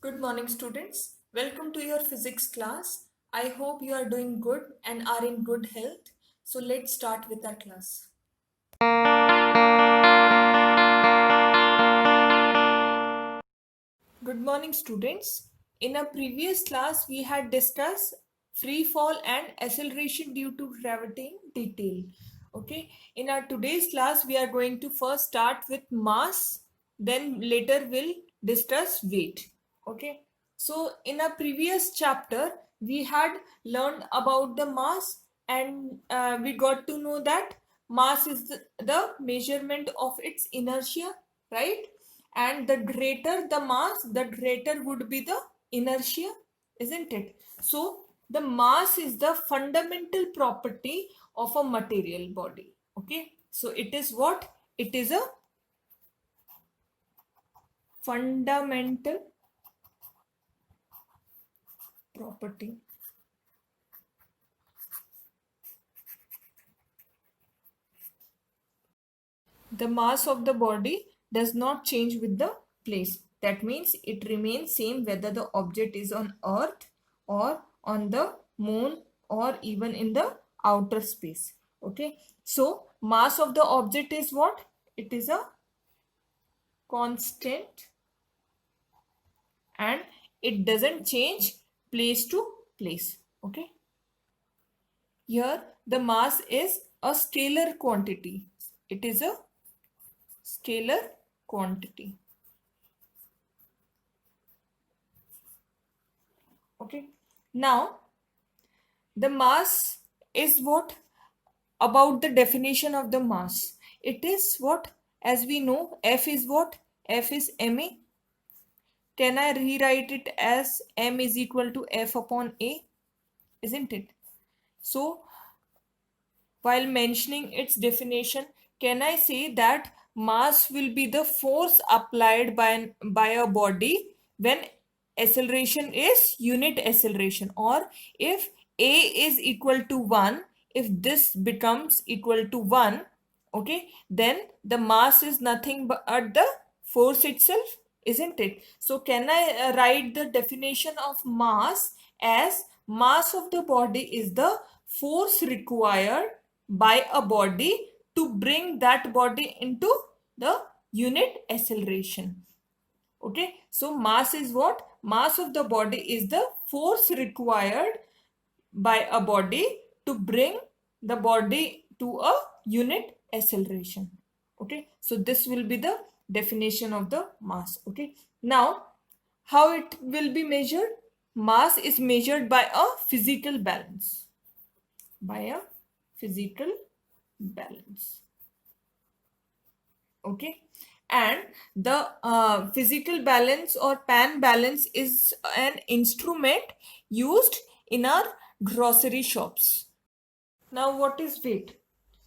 Good morning, students. Welcome to your physics class. I hope you are doing good and are in good health. So let's start with our class. Good morning, students. In a previous class, we had discussed free fall and acceleration due to gravity in detail. Okay. In our today's class, we are going to first start with mass, then later we'll discuss weight. Okay. So in a previous chapter, we had learned about the mass and we got to know that mass is the measurement of its inertia, right? And the greater the mass, the greater would be the inertia, isn't it? So the mass is the fundamental property of a material body. Okay, so it is what? It is a fundamental property. The mass of the body does not change with the place. That means it remains same whether the object is on earth or on the moon or even in the outer space. Okay, so mass of the object is what? It is a constant and it doesn't change place to place. Okay, here the mass is a scalar quantity. It is a scalar quantity. Okay, now the mass is what? About the definition of the mass, it is what? As we know, F is what? F is ma. Can I rewrite it as m is equal to F upon a? Isn't it? So while mentioning its definition, can I say that mass will be the force applied by a body when acceleration is unit acceleration, or if a is equal to 1, if this becomes equal to 1, okay, then the mass is nothing but the force itself, isn't it? So can I write the definition of mass as mass of the body is the force required by a body to bring that body into the unit acceleration. Okay, so mass is what? Mass of the body is the force required by a body to bring the body to a unit acceleration. Okay, so this will be the definition of the mass. Okay, now how it will be measured? Mass is measured by a physical balance. By a physical balance. Okay, and the physical balance or pan balance is an instrument used in our grocery shops. Now what is weight?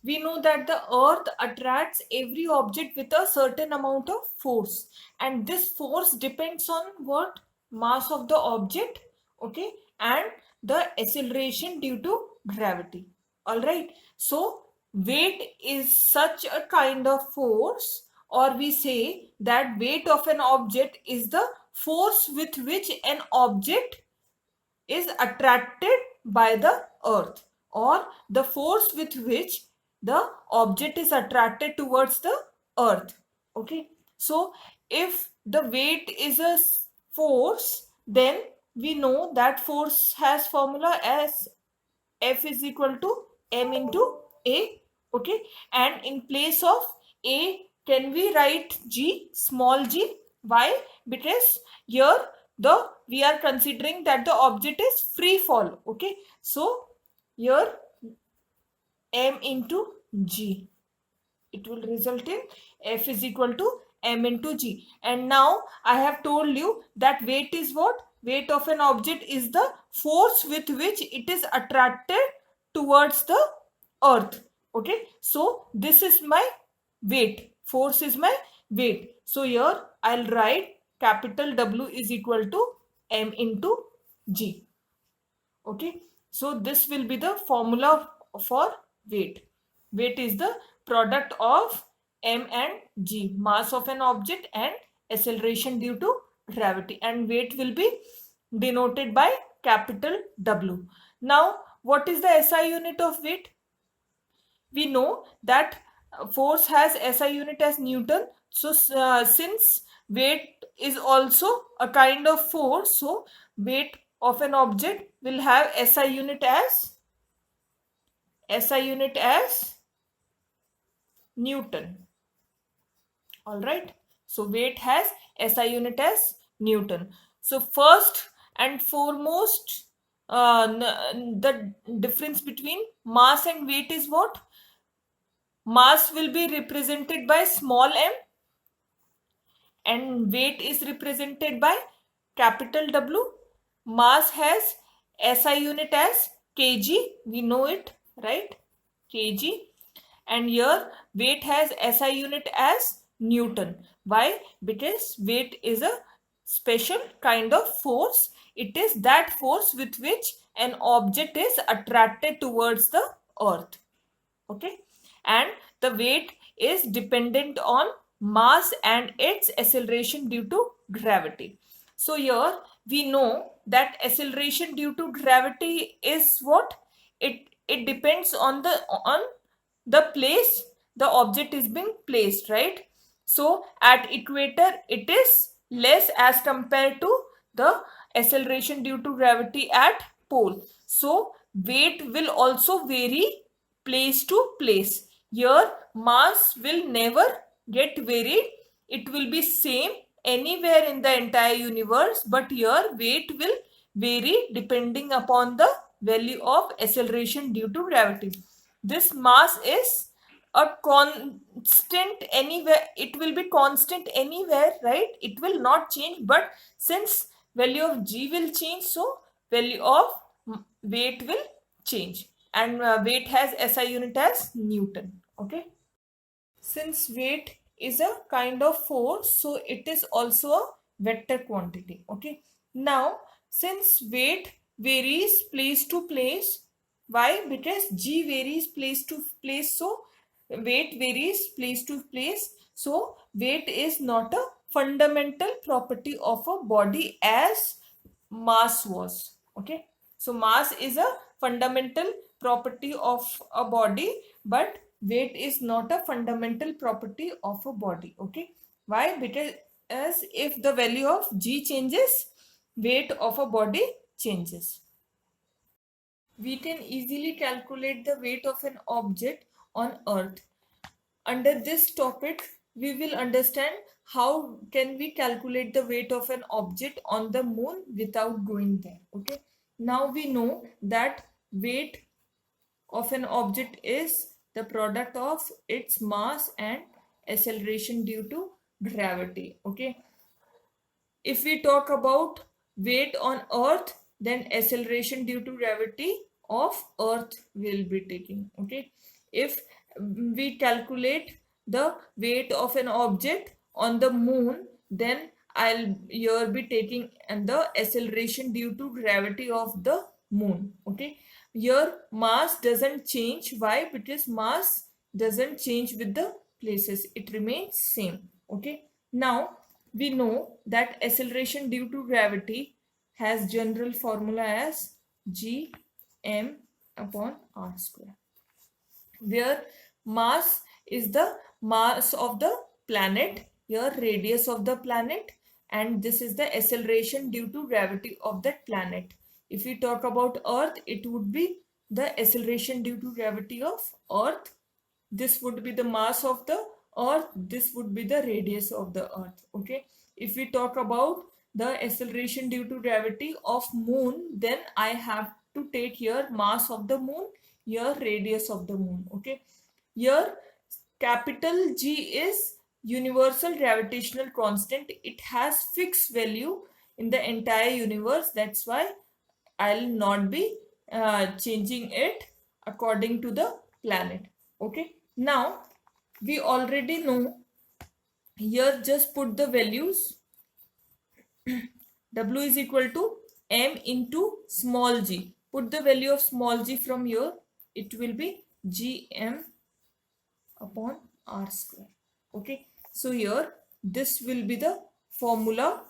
We know that the earth attracts every object with a certain amount of force, and this force depends on what? Mass of the object, okay, and the acceleration due to gravity. All right, so weight is such a kind of force, or we say that weight of an object is the force with which an object is attracted by the earth, or the force with which the object is attracted towards the earth. Okay, so if the weight is a force, then we know that force has formula as F is equal to m into a. Okay, and in place of a, can we write g, small g? Why? Because here the we are considering that the object is free fall. Okay, so here m into g, it will result in F is equal to m into g. And now I have told you that weight is what? Weight of an object is the force with which it is attracted towards the earth. Okay, so this is my weight. Force is my weight. So here I'll write capital W is equal to m into g. Okay, so this will be the formula for weight. Weight is the product of m and g, mass of an object and acceleration due to gravity, and weight will be denoted by capital W. Now, what is the SI unit of weight? We know that force has SI unit as Newton. So since weight is also a kind of force, so weight of an object will have SI unit as Newton. All right. So weight has SI unit as Newton. So first and foremost, the difference between mass and weight is what? Mass will be represented by small m and weight is represented by capital W. Mass has SI unit as kg. We know it, right? Kg. And here weight has SI unit as Newton. Why? Because weight is a special kind of force. It is that force with which an object is attracted towards the earth. Okay, and the weight is dependent on mass and its acceleration due to gravity. So here we know that acceleration due to gravity is what? It depends on the place the object is being placed, right? So at equator it is less as compared to the acceleration due to gravity at pole. So weight will also vary place to place. Here mass will never get varied. It will be same anywhere in the entire universe, but here weight will vary depending upon the value of acceleration due to gravity. This mass is a constant anywhere. It will be constant anywhere, right? It will not change, but since value of g will change, so value of weight will change, and weight has SI unit as Newton. Okay, since weight is a kind of force, so it is also a vector quantity. Okay, now since weight varies place to place, why? Because g varies place to place, so weight varies place to place. So weight is not a fundamental property of a body as mass was. Okay, so mass is a fundamental property of a body, but weight is not a fundamental property of a body. Okay, why? Because as if the value of g changes, weight of a body changes. We can easily calculate the weight of an object on earth. Under this topic, we will understand how can we calculate the weight of an object on the moon without going there. Okay, now we know that weight of an object is the product of its mass and acceleration due to gravity. Okay, if we talk about weight on earth, then acceleration due to gravity of earth will be taking. Okay, if we calculate the weight of an object on the moon, then I'll here be taking and the acceleration due to gravity of the moon. Okay, here mass doesn't change. Why? Because mass doesn't change with the places, it remains same. Okay, now we know that acceleration due to gravity has general formula as g m upon r square, where mass is the mass of the planet, here radius of the planet, and this is the acceleration due to gravity of that planet. If we talk about earth, it would be the acceleration due to gravity of earth. This would be the mass of the earth, this would be the radius of the earth. Okay, if we talk about the acceleration due to gravity of moon, then I have to take here mass of the moon, here radius of the moon. Okay, here capital G is universal gravitational constant. It has fixed value in the entire universe. That's why I'll not be changing it according to the planet. Okay, now we already know, here just put the values. W is equal to m into small g. Put the value of small g from here. It will be gm upon r square. Okay, so here this will be the formula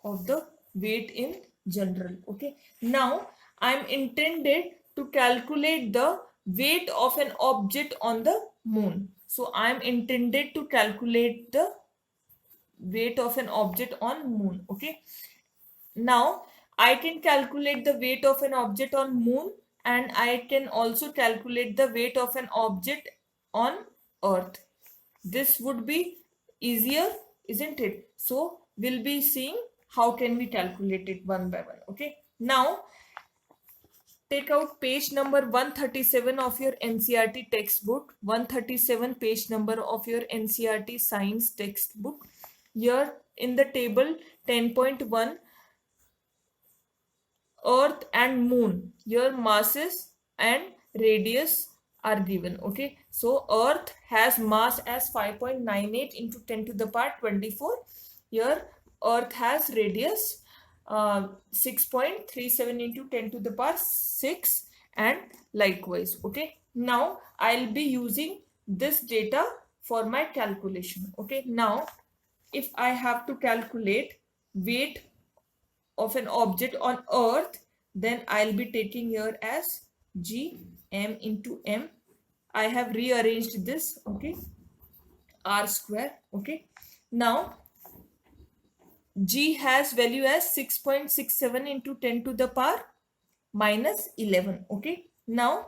of the weight in general. Okay, now I'm intended to calculate the weight of an object on the moon. So I'm intended to calculate the weight of an object on moon. Okay, now I can calculate the weight of an object on moon, and I can also calculate the weight of an object on earth. This would be easier, isn't it? So we'll be seeing how can we calculate it one by one. Okay, now take out page number 137 of your NCERT textbook. 137 page number of your NCERT science textbook. Here in the table 10.1, earth and moon, your masses and radius are given. Okay, so earth has mass as 5.98 into 10 to the power 24. Here earth has radius 6.37 into 10 to the power 6, and likewise. Okay, now I'll be using this data for my calculation. Okay, now if I have to calculate weight of an object on earth, then I'll be taking here as g m into m. I have rearranged this. Okay, r square. Okay, now g has value as 6.67 into 10 to the power minus 11. Okay, now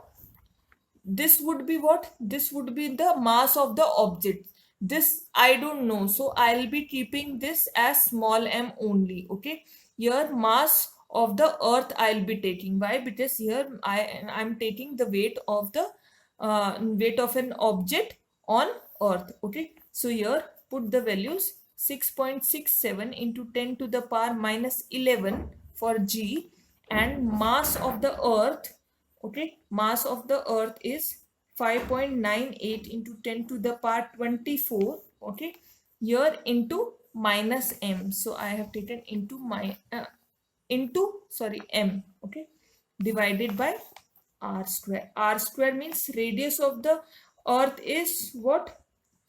this would be what? This would be the mass of the object. This I don't know, so I'll be keeping this as small m only. Okay, here mass of the earth I'll be taking. Why? Because here I'm taking the weight of the weight of an object on earth. Okay, so here put the values 6.67 into 10 to the power minus 11 for g, and mass of the earth. Okay, mass of the earth is 5.98 into 10 to the power 24. Okay, here into minus m, so I have taken into my m. Okay, divided by r square. R square means radius of the earth is what?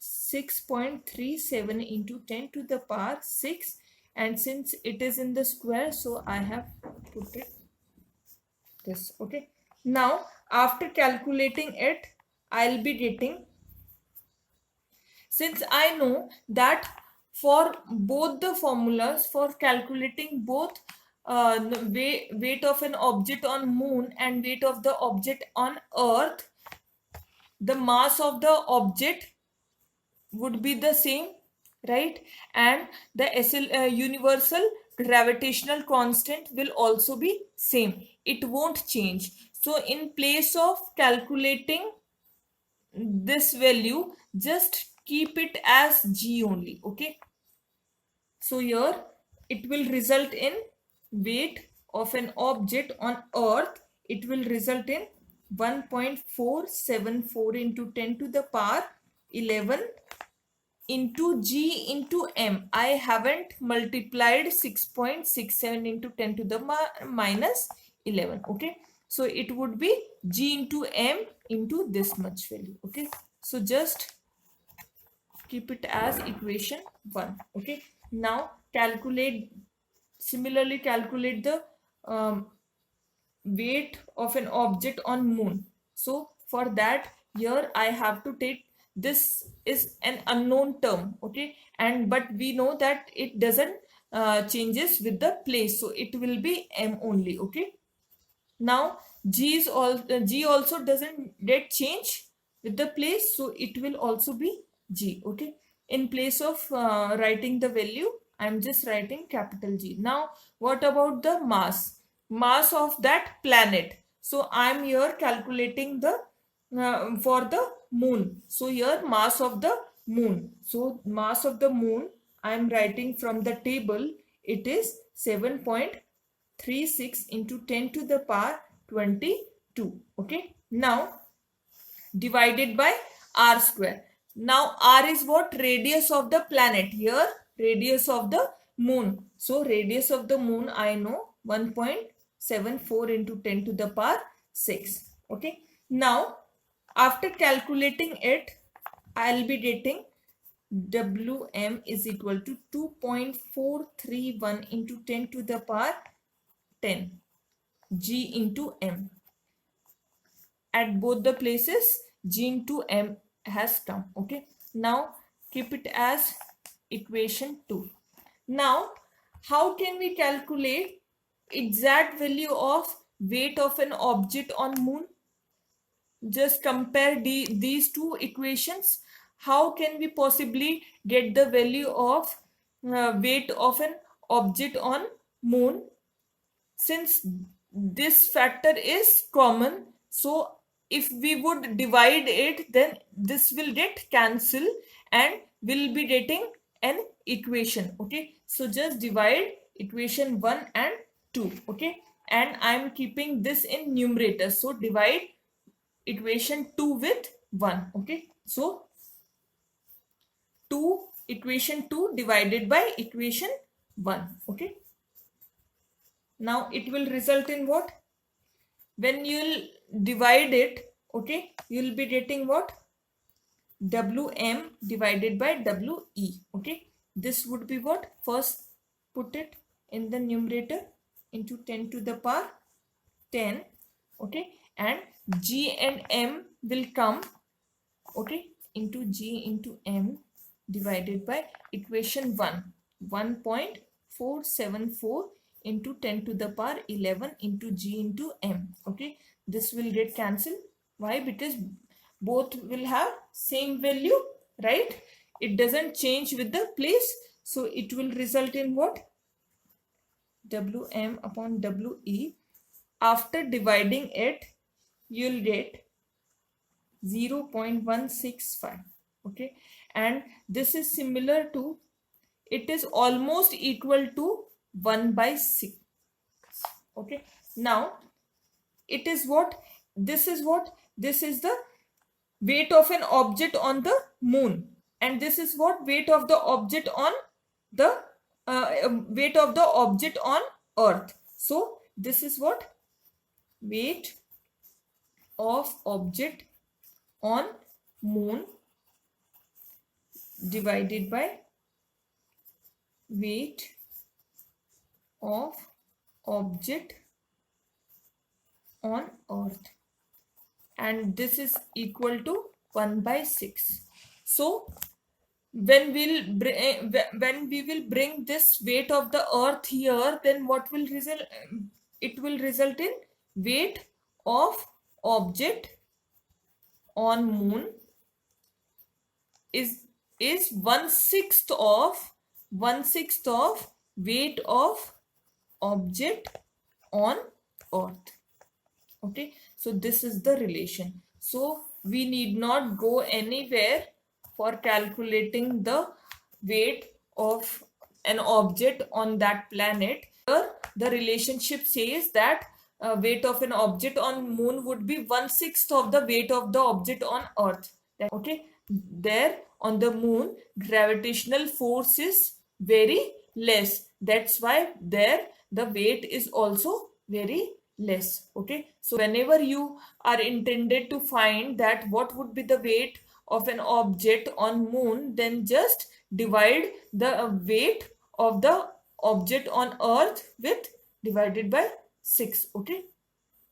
6.37 into 10 to the power 6, and since it is in the square, so I have put it this. Okay, now after calculating it, I'll be getting, since I know that for both the formulas for calculating both weight of an object on moon and weight of the object on earth, the mass of the object would be the same, right? And the universal gravitational constant will also be same. It won't change. So in place of calculating this value, just keep it as g only. Okay, so here it will result in weight of an object on earth, it will result in 1.474 into 10 to the power 11 into g into m. I haven't multiplied 6.67 into 10 to the minus 11. Okay, so it would be g into m into this much value. Okay, so just keep it as equation 1. Okay, now similarly calculate the weight of an object on moon. So for that, here I have to take, this is an unknown term. Okay, and but we know that it doesn't changes with the place, so it will be m only. Okay, now g also doesn't get change with the place, so it will also be g. Okay, in place of writing the value, I'm just writing capital G. Now what about the mass of that planet? So I'm here calculating the for the moon. So here mass of the moon, so mass of the moon I'm writing from the table, it is 7.36 into 10 to the power 22. Okay, now divided by r square. Now r is what? Radius of the planet. Here radius of the moon, so radius of the moon I know 1.74 into 10 to the power 6. Okay, now after calculating it, I'll be getting Wm is equal to 2.431 into 10 to the power 10 G into M. At both the places G into M has come. Okay, now keep it as equation 2. Now how can we calculate exact value of weight of an object on moon? Just compare these two equations. How can we possibly get the value of weight of an object on moon? Since this factor is common, so if we would divide it, then this will get cancelled and we'll be getting an equation. Okay, so just divide equation 1 and 2. Okay, and I'm keeping this in numerator, so divide equation 2 with 1. Okay, so equation 2 divided by equation 1. Okay, now it will result in what? When you'll divide it, okay, you'll be getting what? Wm divided by We. Okay, this would be what? First put it in the numerator into 10 to the power 10. Okay, and G and M will come, okay, into G into M divided by equation 1.474 into 10 to the power 11 into G into M. Okay, this will get cancelled. Why? Because both will have same value, right? It doesn't change with the place, so it will result in what? Wm upon We. After dividing it, you'll get 0.165. Okay, and this is similar to, it is almost equal to 1/6. Okay, now it is what? This is what? This is the weight of an object on the moon, and this is what? Weight of the object on the weight of the object on earth. So this is what? Weight of object on moon divided by weight of object on earth, and this is equal to 1/6. So when we will bring this weight of the earth here, then what will result? It will result in weight of object on moon is 1/6 of weight of object on earth. Okay, so this is the relation. So we need not go anywhere for calculating the weight of an object on that planet. Here the relationship says that weight of an object on moon would be 1/6 of the weight of the object on earth. Okay, there on the moon gravitational force is very less. That's why there the weight is also very less. Okay, so whenever you are intended to find that what would be the weight of an object on moon, then just divide the weight of the object on earth with divided by 6. Okay,